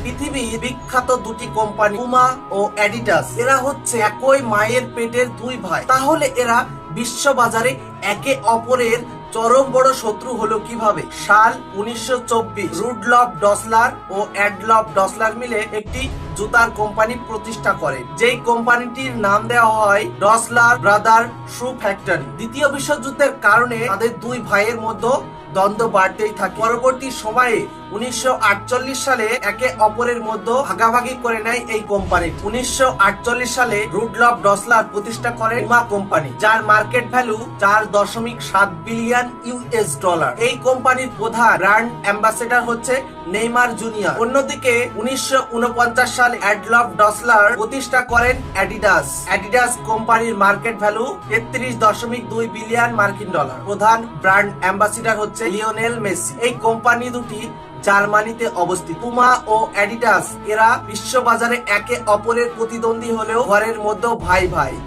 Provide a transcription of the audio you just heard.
পৃথিবীর বিখ্যাত দুটি কোম্পানি পুমা ও অ্যাডিডাস, এরা হচ্ছে একই মায়ের পেটের দুই ভাই। তাহলে এরা বিশ্ব বাজারে একে অপরের চরম বড় শত্রু হলো কিভাবে? সাল 1924 রুডলফ ডসলার ও অ্যাডলফ ডসলার মিলে একটি জুতার কোম্পানি প্রতিষ্ঠা করে, যেই কোম্পানিটির নাম দেওয়া হয় ডসলার ব্রাদার শু ফ্যাক্টরি। দ্বিতীয় বিশ্বযুদ্ধের কারণে তাদের দুই ভাইয়ের মধ্যে দ্বন্দ্ব বাড়তেই থাকে। পরবর্তী সময়ে 1948 সালে একে অপরের মধ্যে ভাগাভাগি করে নেয় এই কোম্পানি। 1948 সালে রুডলফ ডসলার প্রতিষ্ঠা করে পুমা কোম্পানি, যার market value 4.7 billion US dollar. এই কোম্পানির প্রধান ব্র্যান্ড অ্যাম্বাসেডর হচ্ছে নেইমার জুনিয়র। অন্যদিকে 1949 সালে অ্যাডলফ ডসলার প্রতিষ্ঠা করেন অ্যাডিডাস। অ্যাডিডাস কোম্পানির মার্কেট ভ্যালু 33.2 বিলিয়ন মার্কিন ডলার। প্রধান ব্র্যান্ড অ্যাম্বাসেডর হচ্ছে লিওনেল মেসি। এই কোম্পানি দুটি জার্মানিতে অবস্থিত। পুমা ও অ্যাডিডাস এরা বিশ্ববাজারে একে অপরের প্রতিদ্বন্দ্বী হলেও ঘরের মধ্যে ভাই ভাই।